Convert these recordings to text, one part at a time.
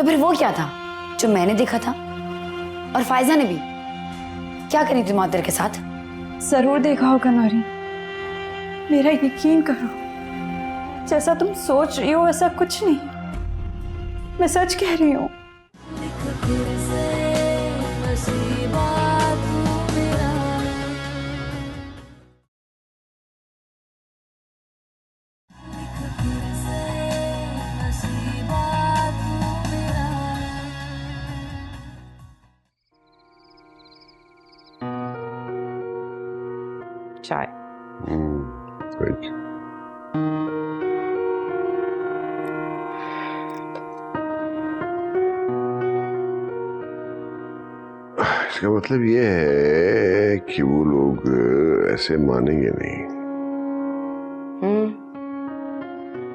तो फिर वो क्या था जो मैंने देखा था? और फायजा ने भी क्या करी थी मादर के साथ? जरूर देखा होगा नारी, मेरा यकीन करो, जैसा तुम सोच रही हो वैसा कुछ नहीं, मैं सच कह रही हूँ। चाय। Thank you. इसका मतलब ये है कि वो लोग ऐसे मानेंगे नहीं।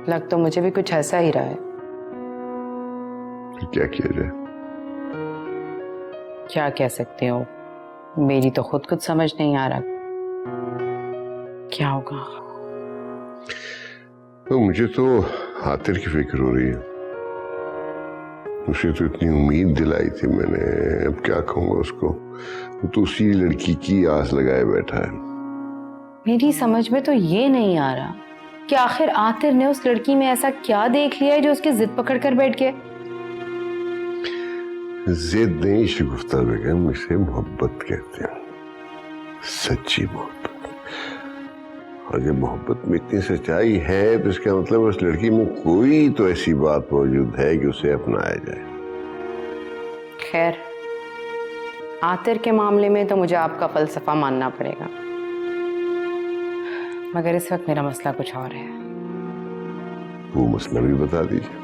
लग तो मुझे भी कुछ ऐसा ही रहा है। फिर क्या किया जाए? क्या कह सकते हो, मेरी तो खुद कुछ समझ नहीं आ रहा क्या होगा। तो मुझे तो आतिर की फिक्र हो रही है। उसे तो इतनी उम्मीद दिलाई थी मैंने, अब क्या कहूँगा उसको। वो तो उसी लड़की की आस लगाए बैठा है। मेरी समझ में तो ये नहीं आ रहा कि आखिर आतिर ने उस लड़की में ऐसा क्या देख लिया है जो उसकी जिद पकड़ कर बैठ गया। जिद नहीं शगुफ्ता बेगम, इसे मोहब्बत कहते हैं, सच्ची मोहब्बत। और जब मोहब्बत में इतनी सच्चाई है तो इसका मतलब उस लड़की में कोई तो ऐसी बात मौजूद है कि उसे अपनाया जाए। खैर, आतिर के मामले में तो मुझे आपका फलसफा मानना पड़ेगा, मगर इस वक्त मेरा मसला कुछ और है। वो मसला भी बता दीजिए।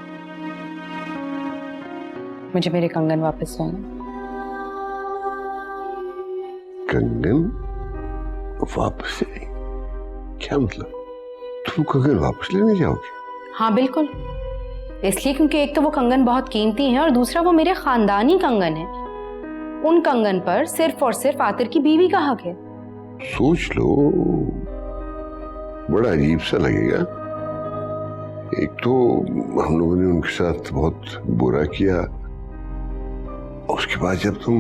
मुझे मेरे कंगन वापस चाहिए। कंगन वापस से? क्या मतलब? तुम कंगन वापस लेने जाओगी? हाँ बिल्कुल, इसलिए क्योंकि एक तो वो कंगन बहुत कीमती है और दूसरा वो मेरे खानदानी कंगन है। उन कंगन पर सिर्फ और सिर्फ आतिर की बीवी का हक है। सोच लो, बड़ा अजीब सा लगेगा। एक तो हम लोगों ने उनके साथ बहुत बुरा किया, उसके बाद जब तुम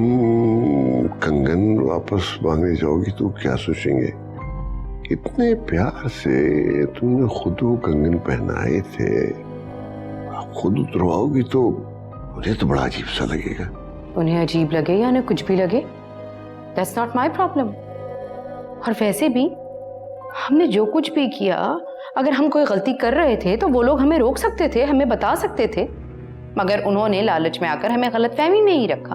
कंगन वापस मांगने जाओगी तो क्या सोचेंगे? इतने प्यार से तुमने खुद वो कंगन पहनाए थे, खुद उतरवाओगी तो मुझे तो बड़ा अजीब सा लगेगा। उन्हें अजीब लगे या उन्हें कुछ भी लगे, दैट्स नॉट माई प्रॉब्लम। और वैसे भी हमने जो कुछ भी किया, अगर हम कोई गलती कर रहे थे तो वो लोग हमें रोक सकते थे, हमें बता सकते थे, मगर उन्होंने लालच में आकर हमें गलतफहमी में ही रखा।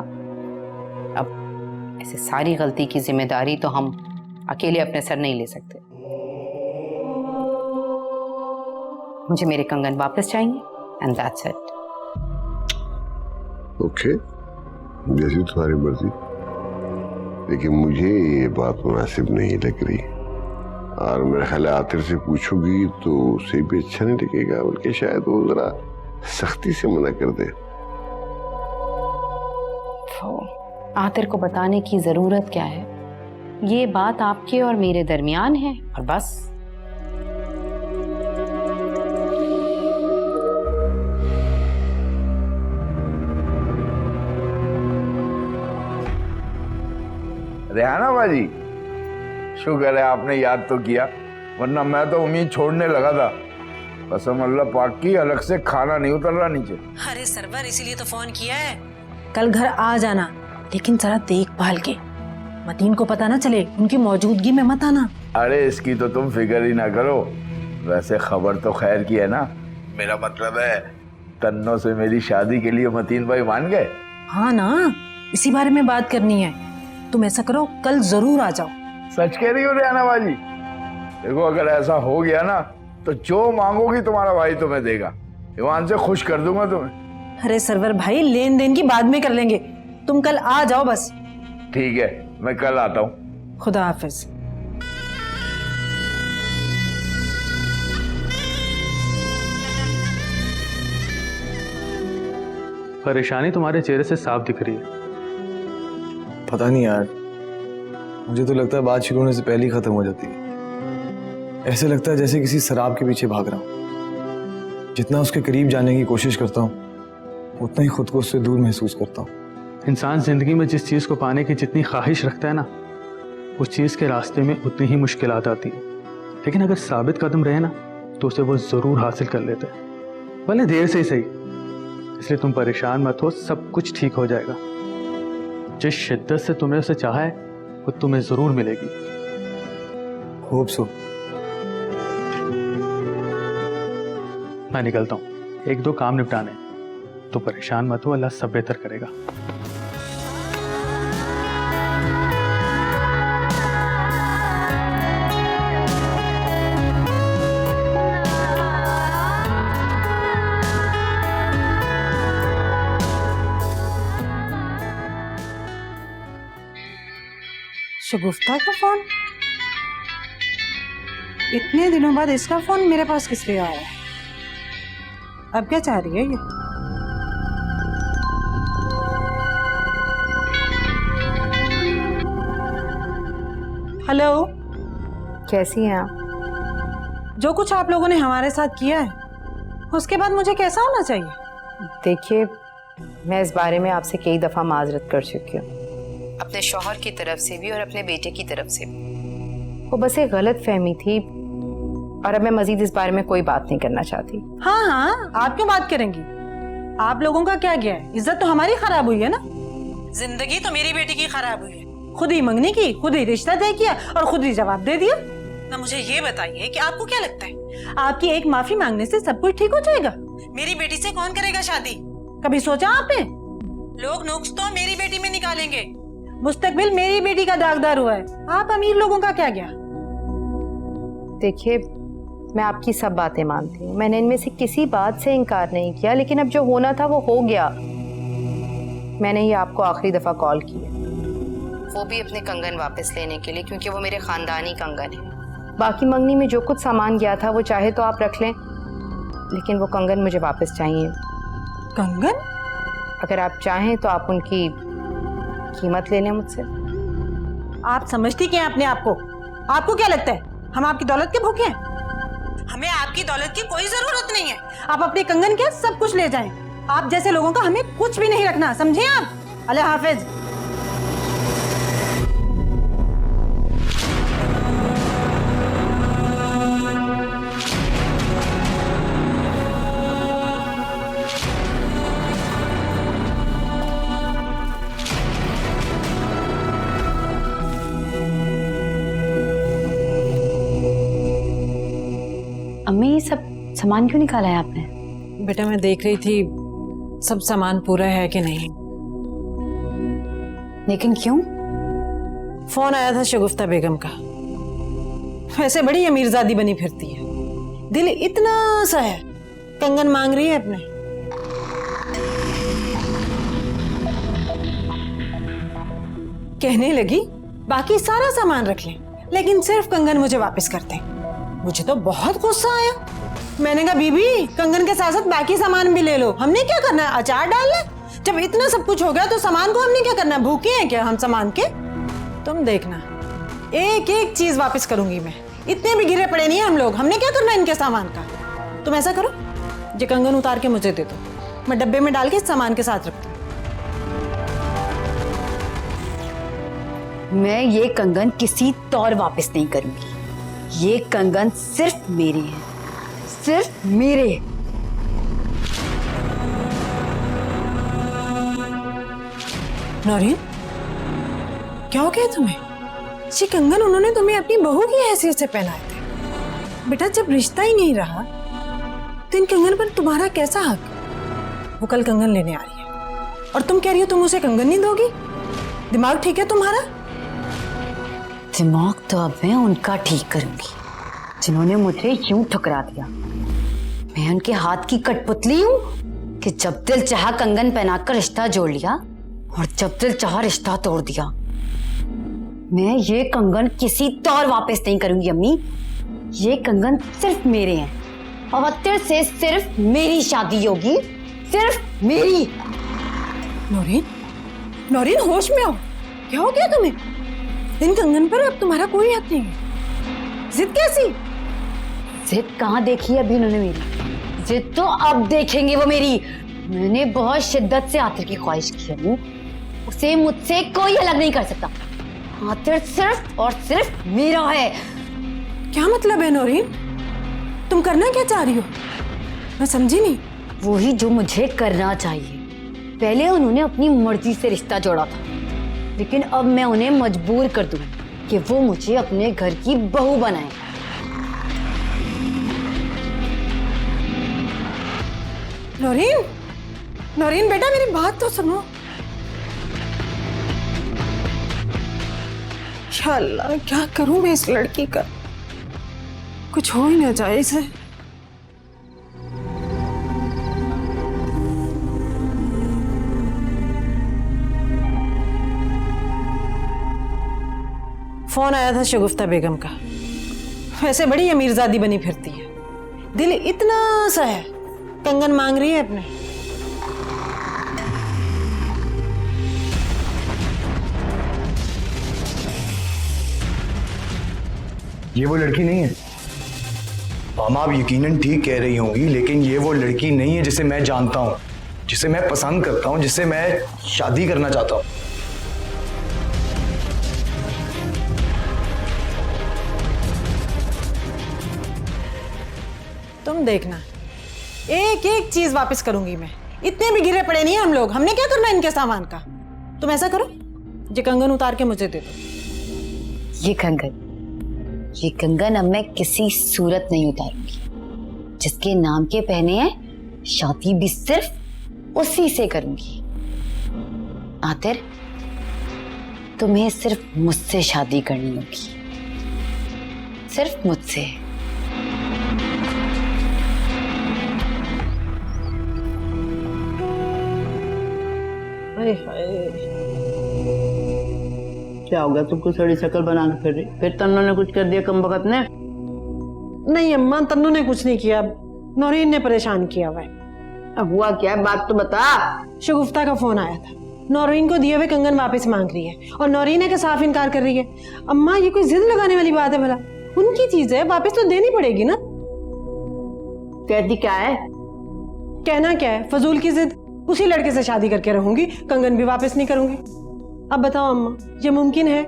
अब ऐसे सारी गलती की जिम्मेदारी तो हम अकेले अपने सर नहीं ले सकते। मुझे मेरे कंगन वापस चाहिए एंड दैट्स इट। ओके, जैसी तुम्हारी मर्जी, लेकिन मुझे ये बात मुनासिब नहीं लग रही। और मेरा ख्याल आतिर से पूछोगी तो उसे भी अच्छा नहीं लगेगा, बल्कि शायद वो जरा सख्ती से मना कर दे। आतिर को बताने की जरूरत क्या है? ये बात आपके और मेरे दरमियान है और बस। रेहाना बाजी, शुक्र है आपने याद तो किया, वरना मैं तो उम्मीद छोड़ने लगा था। कसम अल्लाह पाक की, अलग से खाना नहीं उतर रहा नीचे। अरे सरवर, इसीलिए तो फोन किया है। कल घर आ जाना, लेकिन जरा देखभाल के, मतीन को पता ना चले, उनकी मौजूदगी में मत आना। अरे इसकी तो तुम फिक्र ही ना करो। वैसे खबर तो खैर की है ना, मेरा मतलब है तन्नो से मेरी शादी के लिए मतीन भाई मान गए। हाँ ना, इसी बारे में बात करनी है। तुम ऐसा करो, कल जरूर आ जाओ। सच कह रही हो रेहाना बाजी? देखो अगर ऐसा हो गया ना तो जो मांगोगी तुम्हारा भाई तुम्हें देगा। ईमान से खुश कर दूंगा तुम्हें। अरे सरवर भाई, लेन देन की बाद में कर लेंगे, तुम कल आ जाओ बस। ठीक है, मैं कल आता हूँ। खुदा हाफिज। परेशानी तुम्हारे चेहरे से साफ दिख रही है। पता नहीं यार, मुझे तो लगता है बात शुरू होने से पहले ही खत्म हो जाती है। ऐसे लगता है जैसे किसी शराब के पीछे भाग रहा हूँ। जितना उसके करीब जाने की कोशिश करता हूँ उतना ही खुद को उससे दूर महसूस करता हूँ। इंसान ज़िंदगी में जिस चीज़ को पाने की जितनी ख्वाहिश रखता है ना, उस चीज़ के रास्ते में उतनी ही मुश्किलात आती हैं। लेकिन अगर साबित कदम रहे ना, तो उसे वो ज़रूर हासिल कर लेते हैं, भले देर से ही सही। इसलिए तुम परेशान मत हो, सब कुछ ठीक हो जाएगा। जिस शिद्दत से तुमने उसे चाहा है वो तुम्हें ज़रूर मिलेगी। Hope so. मैं निकलता हूँ, एक दो काम निपटाने, तो परेशान मत हो, अल्लाह सब बेहतर करेगा। शगुफ्ता का फोन? इतने दिनों बाद इसका फोन मेरे पास किस लिए आया है? अब क्या चाह रही है ये? हेलो, कैसी हैं आप? जो कुछ आप लोगों ने हमारे साथ किया है उसके बाद मुझे कैसा होना चाहिए? देखिए, मैं इस बारे में आपसे कई दफ़ा माजरत कर चुकी हूँ, अपने शौहर की तरफ से भी और अपने बेटे की तरफ से भी। वो बस एक गलत फहमी थी और अब मैं मजीद इस बारे में कोई बात नहीं करना चाहती। हाँ हाँ, आप क्यों बात करेंगी? आप लोगों का क्या गया है? इज्जत तो हमारी खराब हुई है ना, जिंदगी तो मेरी बेटी की खराब हुई है। खुद ही मंगनी की, खुद ही रिश्ता तय किया और खुद ही जवाब दे दिया। ना मुझे ये बताइए कि आपको क्या लगता है, आपकी एक माफी मांगने से सब कुछ ठीक हो जाएगा? मेरी बेटी से कौन करेगा शादी? कभी सोचा आपने? लोग नुक्स तो मेरी बेटी में निकालेंगे, मुस्तकबिल मेरी बेटी का दागदार हुआ है। आप अमीर लोगों का क्या गया? देखिए, मैं आपकी सब बातें मानती हूँ, मैंने इनमें से किसी बात से इनकार नहीं किया, लेकिन अब जो होना था वो हो गया। मैंने ही आपको आखिरी दफ़ा कॉल की है, वो भी अपने कंगन वापस लेने के लिए, क्योंकि वो मेरे ख़ानदानी कंगन है। बाकी मंगनी में जो कुछ सामान गया था वो चाहे तो आप रख लें, लेकिन वो कंगन मुझे वापस चाहिए। कंगन? अगर आप चाहें तो आप उनकी कीमत ले लें मुझसे। आप समझती क्या अपने आप को? आपको क्या लगता है हम आपकी दौलत के भूखे हैं? हमें आपकी दौलत की कोई जरूरत नहीं है। आप अपने कंगन के सब कुछ ले जाएं। आप जैसे लोगों का हमें कुछ भी नहीं रखना, समझे आप? अल्लाह हाफिज। अम्मी, ये सब सामान क्यों निकाला है आपने? बेटा, मैं देख रही थी सब सामान पूरा है कि नहीं। लेकिन क्यों? फोन आया था शगुफ्ता बेगम का। वैसे बड़ी अमीरजादी बनी फिरती है, दिल इतना सा है, कंगन मांग रही है अपने। कहने लगी बाकी सारा सामान रख लें, लेकिन सिर्फ कंगन मुझे वापस कर दें। मुझे तो बहुत गुस्सा आया। मैंने कहा बीबी, कंगन के साथ साथ बाकी सामान भी ले लो, हमने क्या करना है, अचार डाल ले? जब इतना सब कुछ हो गया तो सामान को हमने क्या करना है, भूखे हैं क्या हम सामान के? तुम देखना, एक एक चीज वापस करूंगी मैं। इतने भी गिरे पड़े नहीं है हम लोग, हमने क्या करना है इनके सामान का? तुम ऐसा करो, ये कंगन उतार के मुझे दे दो, मैं डब्बे में डाल के इस सामान के साथ रखती हूँ। मैं ये कंगन किसी तौर वापस नहीं करूंगी। ये कंगन सिर्फ मेरे हैं, सिर्फ मेरे। नौरीन, क्या हो गया तुम्हें? ये कंगन उन्होंने तुम्हें अपनी बहू की हैसियत से पहनाए थे। बेटा, जब रिश्ता ही नहीं रहा तो इन कंगन पर तुम्हारा कैसा हक? वो कल कंगन लेने आ रही है और तुम कह रही हो तुम उसे कंगन नहीं दोगी? दिमाग ठीक है तुम्हारा? दिमाग तो अब मैं उनका ठीक करूंगी जिन्होंने मुझे यूं ठुकरा दिया। मैं उनके हाथ की कठपुतली हूं कि जब दिल चाहा कंगन पहनाकर रिश्ता जोड़ लिया और जब दिल चाहा रिश्ता तोड़ दिया। मैं ये कंगन किसी तौर वापस नहीं करूंगी अम्मी। ये कंगन सिर्फ मेरे हैं और अवत्तर से सिर्फ मेरी शादी होगी, सिर्फ मेरी। नौरीन, नौरीन, होश में आओ, क्या हो गया तुम्हें? इन कंगन पर अब तुम्हारा कोई हक नहीं है। जिद कैसी? जिद कहाँ देखी है अभी उन्होंने मेरी? जिद तो अब देखेंगे वो मेरी। मैंने बहुत शिद्दत से आतिर की ख्वाहिश की है। उसे मुझसे कोई अलग नहीं कर सकता। आतिर सिर्फ और सिर्फ मेरा है। क्या मतलब है नौरीन? तुम करना क्या चाह रही हो? मैं समझी नहीं। वही जो मुझे करना चाहिए। पहले उन्होंने अपनी मर्जी से रिश्ता जोड़ा था, लेकिन अब मैं उन्हें मजबूर कर दूं कि वो मुझे अपने घर की बहू बनाए। नौरीन, नौरीन बेटा मेरी बात तो सुनो। या अल्लाह, क्या करूं मैं इस लड़की का? कुछ हो ही ना जाए इसे। फोन आया था शगुफ्ता बेगम का। वैसे बड़ी अमीरजादी बनी फिरती है, दिल इतना सा है, कंगन मांग रही है अपने। ये वो लड़की नहीं है। मामा आप यकीनन ठीक कह रही होंगी, लेकिन ये वो लड़की नहीं है जिसे मैं जानता हूँ, जिसे मैं पसंद करता हूँ, जिससे मैं शादी करना चाहता हूँ। तुम देखना, एक एक चीज वापस करूंगी मैं। इतने भी गिरे पड़े नहीं हैं हम लोग। हमने क्या करना इनके सामान का? तुम ऐसा करो, ये कंगन उतार के मुझे दे दो। ये कंगन अब मैं किसी सूरत नहीं उतारूंगी। जिसके नाम के पहने हैं, शादी भी सिर्फ उसी से करूंगी। आतिर, तुम्हें सिर्फ मुझसे शादी करनी होगी, सिर्फ मुझसे। क्या हो गया तुमको? सड़ी शक्ल बना के फिर रही? फिर तन्नू ने कुछ कर दिया कम वक्त ने? नहीं अम्मा, तन्नू ने कुछ नहीं किया, नौरीन ने परेशान किया हुआ है। अब हुआ क्या है, बात तो बता। शगुफ्ता का फोन आया था, नौरीन को दिए हुए कंगन वापस मांग रही है और नौरीन है कि साफ इनकार कर रही है। अम्मा ये कोई जिद लगाने वाली बात है? भला उनकी चीज है, वापस तो देनी पड़ेगी ना। कहती क्या है? कहना क्या है, फजूल की जिद। उसी लड़के से शादी करके रहूंगी, कंगन भी वापस नहीं करूंगी। अब बताओ अम्मा, ये मुमकिन है?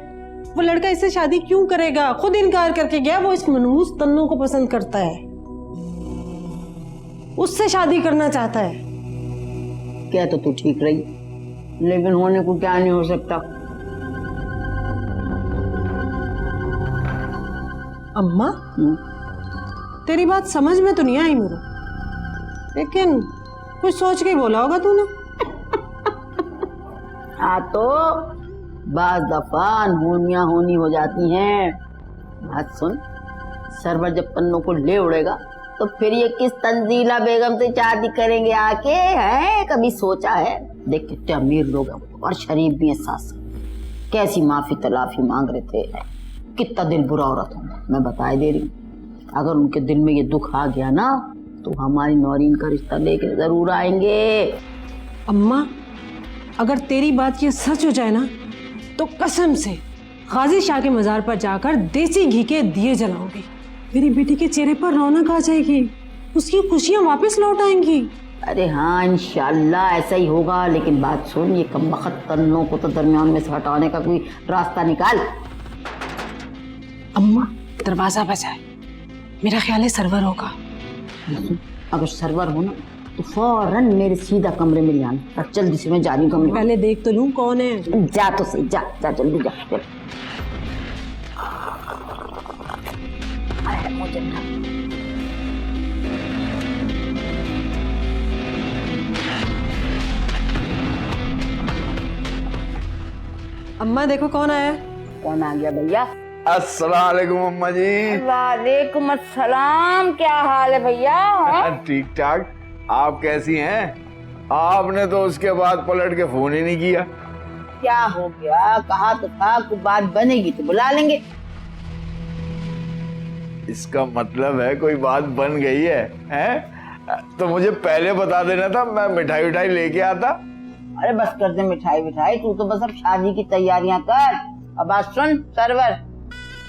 वो लड़का इससे शादी क्यों करेगा? खुद इनकार करके गया। वो इस मनहूस तन्नू को पसंद करता है, उससे शादी करना चाहता है। क्या तो तू ठीक रही, लेकिन होने को क्या नहीं हो सकता। अम्मा तेरी बात समझ में तो नहीं आई मेरे, लेकिन कुछ सोच के बोला होगा तूने। हाँ तो बाज दफा अनहोनियां होनी हो जाती हैं। बात सुन, सरवर जब तन्नू को ले उड़ेगा तो फिर ये किस तंजीला बेगम से शादी करेंगे आके? हैं कभी सोचा है? देख कितने अमीर लोग हैं और शरीफ भी हैं साथ साथ। कैसी माफी तलाफी मांग रहे थे, कितना दिल बुरा हो रहा था। मैं बता दे रही हूँ, अगर उनके दिल में ये दुख आ गया ना तो हमारी नौरीन का रिश्ता लेकर जरूर आएंगे। अम्मा अगर तेरी बात ये सच हो जाए ना तो कसम से गाजी शाह के मजार पर जाकर देसी घी के दिए जलाऊंगी। मेरी बेटी के चेहरे पर रौनक आ जाएगी, उसकी खुशियां वापस लौट आएंगी। अरे हाँ इंशाल्लाह ऐसा ही होगा। लेकिन बात सुन, ये कमबख्त तन्नों को तो दरमियान में से हटाने का कोई रास्ता निकाल। अम्मा दरवाजा बजा है, मेरा ख्याल है सर्वर होगा। अगर सर्वर हो ना तो फौरन मेरे सीधा कमरे में ले आना। जल्दी से मैं जा रही हूँ कमरे। पहले देख तो लूं कौन है। जा तो सही, जा जा जल्दी जा। चल मुझे ना अम्मा देखो कौन आया। कौन आ गया भैया? अस्सलाम वालेकुम अम्मा जी। वालेकुम अस्सलाम। क्या हाल है भैया? ठीक ठाक। आप कैसी हैं? आपने तो उसके बाद पलट के फोन ही नहीं किया। क्या हो गया? कहा तो था कोई बात बनेगी तो बुला लेंगे। इसका मतलब है कोई बात बन गई है, हैं? तो मुझे पहले बता देना था, मैं मिठाई विठाई लेके आता। अरे बस कर दे मिठाई विठाई, तू तो बस अब शादी की तैयारियां कर। अब बात सुन सर्वर,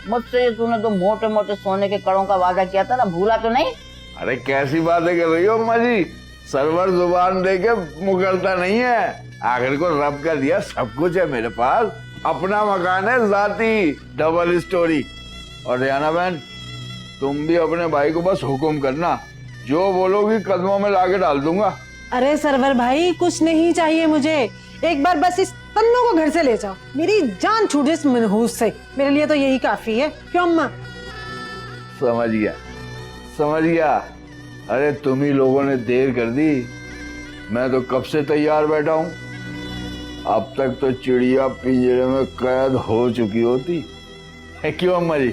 मुझसे तूने तो मोटे मोटे सोने के कड़ों का वादा किया था ना, भूला तो नहीं? अरे कैसी बातें कर रही हो अम्मा जी? सरवर जुबान देके मुकरता नहीं है। आखिर को रब का दिया सब कुछ है मेरे पास। अपना मकान है जाती, डबल स्टोरी। और रेहाना बहन, तुम भी अपने भाई को बस हुक्म करना, जो बोलोगी कदमों में लाके डाल दूंगा। अरे सरवर भाई, कुछ नहीं चाहिए मुझे, एक बार बस इस तन्नू को घर से ले जाओ, मेरी जान छूटे इस मनहूस से। मेरे लिए तो यही काफी है। क्यों अम्मा? समझ गया, समझ गया। अरे तुम ही लोगों ने देर कर दी, मैं तो कब से तैयार बैठा हूं। अब तक तो चिड़िया पिंजरे में कैद हो चुकी होती है। क्यों अम्मा जी?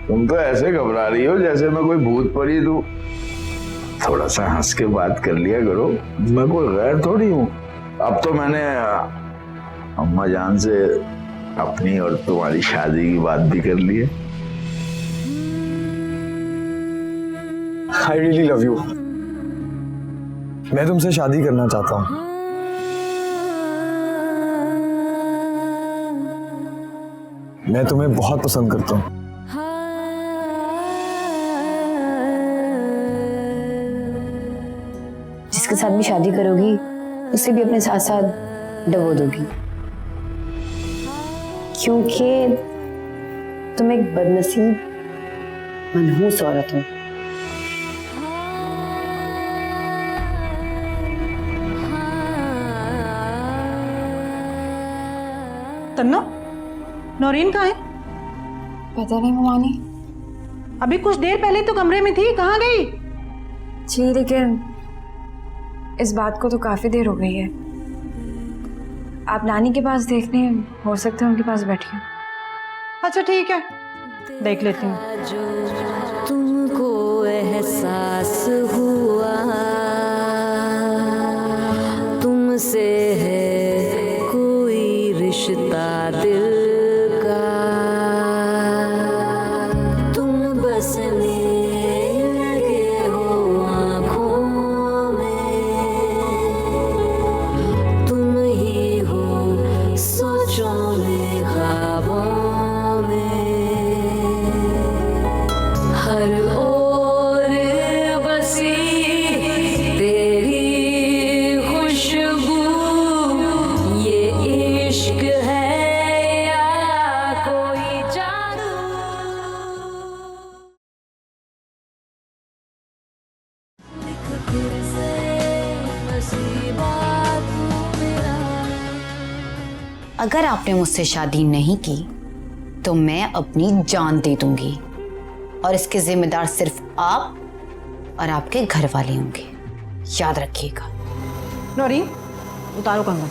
तुम तो ऐसे घबरा रही हो जैसे मैं कोई भूत परी दूं। थोड़ा सा हंस के बात कर लिया करो, मैं कोई गैर थोड़ी हूँ। अब तो मैंने अम्मा जान से अपनी और तुम्हारी शादी की बात भी कर ली है। I really love you. मैं तुमसे शादी करना चाहता हूँ। मैं तुम्हें बहुत पसंद करता हूँ। जिसके साथ भी शादी करोगी उसे भी अपने साथ साथ डबो दोगी, क्योंकि तुम एक बदनसीब मनहूस औरत हो। तन्नो, नौरीन कहाँ है? पता नहीं ममानी। अभी कुछ देर पहले तो कमरे में थी, कहाँ गई? जी लेकिन इस बात को तो काफी देर हो गई है। आप नानी के पास देखने हो सकते हैं उनके पास बैठी हूँ। अच्छा ठीक है, देख लेती हूँ। तुमको एहसास हुआ तुमसे है कोई रिश्ता दिल का, तुम बसने लगे हो आँखों में, तुम ही हो सोचों में ख्वाबों में, हर ओर बसी तेरी खुशबू, ये इश्क है या कोई जादू। अगर आपने मुझसे शादी नहीं की तो मैं अपनी जान दे दूंगी, और इसके जिम्मेदार सिर्फ आप और आपके घर वाले होंगे, याद रखिएगा। नौरीन, उतारो कंगन,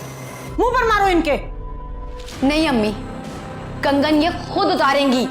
मुंह पर मारो इनके। नहीं अम्मी, कंगन ये खुद उतारेंगी।